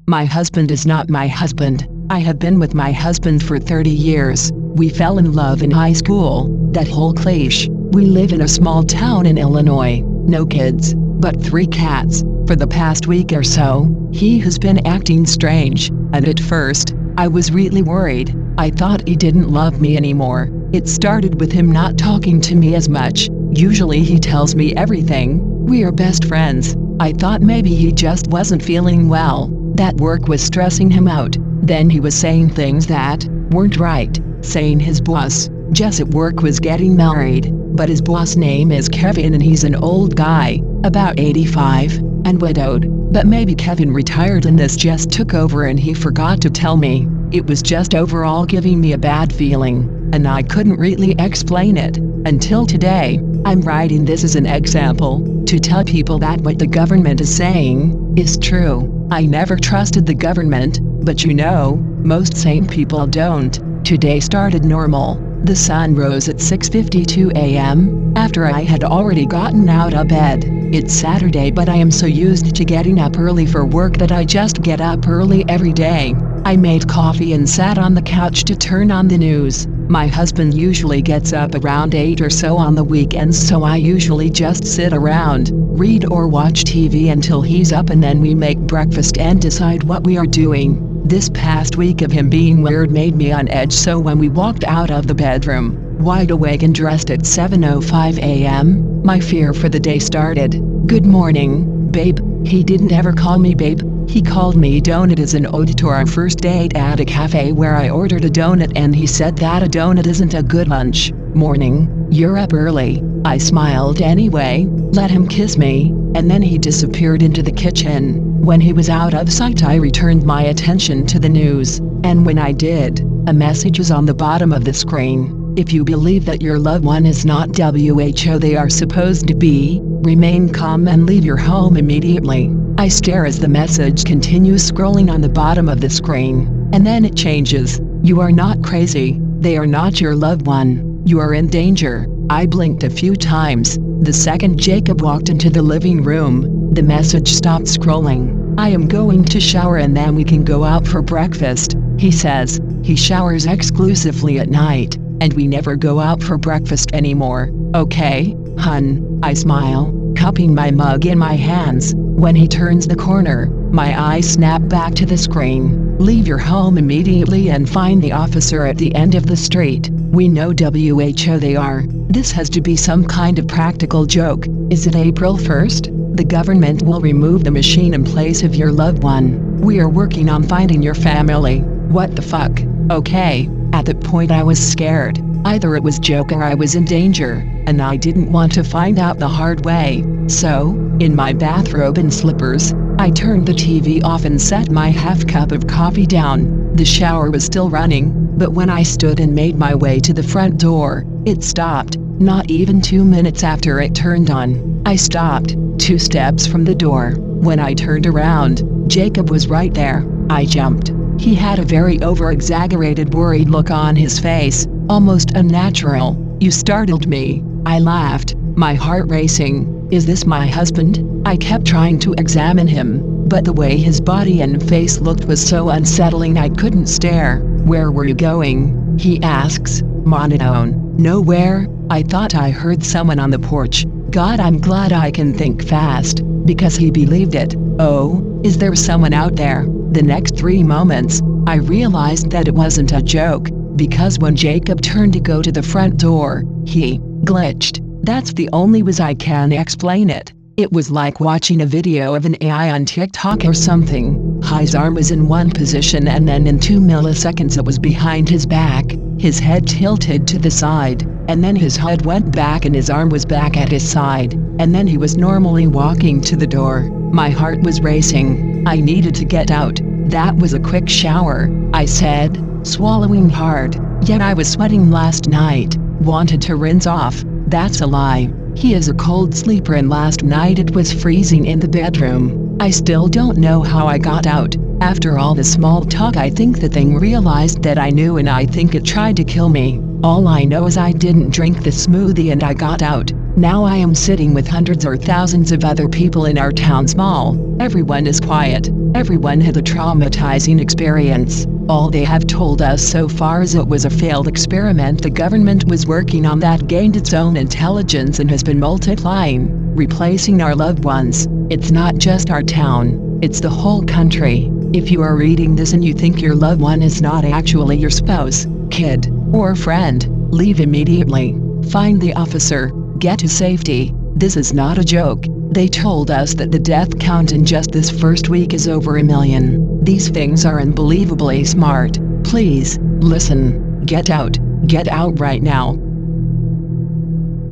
My husband is not my husband. I have been with my husband for 30 years. We fell in love in high school. That whole cliche. We live in a small town in Illinois. No kids, but 3 cats. For the past week or so, he has been acting strange, and at first, I was really worried. I thought he didn't love me anymore. It started with him not talking to me as much. Usually he tells me everything. We are best friends. I thought maybe he just wasn't feeling well, that work was stressing him out. Then he was saying things that weren't right, saying his boss, Jess at work, was getting married, but his boss name is Kevin and he's an old guy, about 85, and widowed. But maybe Kevin retired and this Jess took over and he forgot to tell me. It was just overall giving me a bad feeling, and I couldn't really explain it. Until today, I'm writing this as an example, to tell people that what the government is saying is true. I never trusted the government, but most sane people don't. Today started normal. The sun rose at 6:52 a.m., after I had already gotten out of bed. It's Saturday, but I am so used to getting up early for work that I just get up early every day. I made coffee and sat on the couch to turn on the news. My husband usually gets up around 8 or so on the weekends, so I usually just sit around, read or watch TV until he's up, and then we make breakfast and decide what we are doing. This past week of him being weird made me on edge, so when we walked out of the bedroom, wide awake and dressed at 7:05 a.m., my fear for the day started. Good morning, babe. He didn't ever call me babe. He called me donut as an ode to our first date at a cafe where I ordered a donut, and he said that a donut isn't a good lunch. Morning, you're up early. I smiled anyway, let him kiss me, and then he disappeared into the kitchen. When he was out of sight, I returned my attention to the news, and when I did, a message was on the bottom of the screen. If you believe that your loved one is not WHO they are supposed to be, remain calm and leave your home immediately. I stare as the message continues scrolling on the bottom of the screen, and then it changes. You are not crazy. They are not your loved one. You are in danger. I blinked a few times. The second Jacob walked into the living room, the message stopped scrolling. I am going to shower and then we can go out for breakfast, he says. He showers exclusively at night, and we never go out for breakfast anymore. Okay, hun, I smile, cupping my mug in my hands. When he turns the corner, my eyes snap back to the screen. Leave your home immediately and find the officer at the end of the street. We know WHO they are. This has to be some kind of practical joke. Is it April 1st? The government will remove the machine in place of your loved one. We are working on finding your family. What the fuck? Okay. At that point I was scared. Either it was joke or I was in danger, and I didn't want to find out the hard way. So, in my bathrobe and slippers, I turned the TV off and set my half cup of coffee down. The shower was still running, but when I stood and made my way to the front door, it stopped. Not even 2 minutes after it turned on, I stopped, 2 steps from the door. When I turned around, Jacob was right there. I jumped. He had a very over-exaggerated worried look on his face, almost unnatural. You startled me. I laughed, my heart racing. Is this my husband? I kept trying to examine him, but the way his body and face looked was so unsettling I couldn't stare. Where were you going? He asks, monotone. Nowhere. I thought I heard someone on the porch. God, I'm glad I can think fast, because he believed it. Oh, is there someone out there? The next 3 moments, I realized that it wasn't a joke, because when Jacob turned to go to the front door, he glitched. That's the only way I can explain it. It was like watching a video of an AI on TikTok or something. His arm was in one position and then in 2 milliseconds it was behind his back, his head tilted to the side, and then his head went back and his arm was back at his side, and then he was normally walking to the door. My heart was racing. I needed to get out. That was a quick shower, I said, swallowing hard. Yet I was sweating last night. Wanted to rinse off. That's a lie. He is a cold sleeper and last night it was freezing in the bedroom. I still don't know how I got out. After all the small talk I think the thing realized that I knew and I think it tried to kill me. All I know is I didn't drink the smoothie and I got out. Now I am sitting with hundreds or thousands of other people in our town's mall. Everyone is quiet. Everyone had a traumatizing experience. All they have told us so far is it was a failed experiment the government was working on that gained its own intelligence and has been multiplying, replacing our loved ones. It's not just our town, it's the whole country. If you are reading this and you think your loved one is not actually your spouse, kid, or friend, leave immediately. Find the officer. Get to safety. This is not a joke. They told us that the death count in just this first week is over 1 million. These things are unbelievably smart. Please, listen. Get out. Get out right now.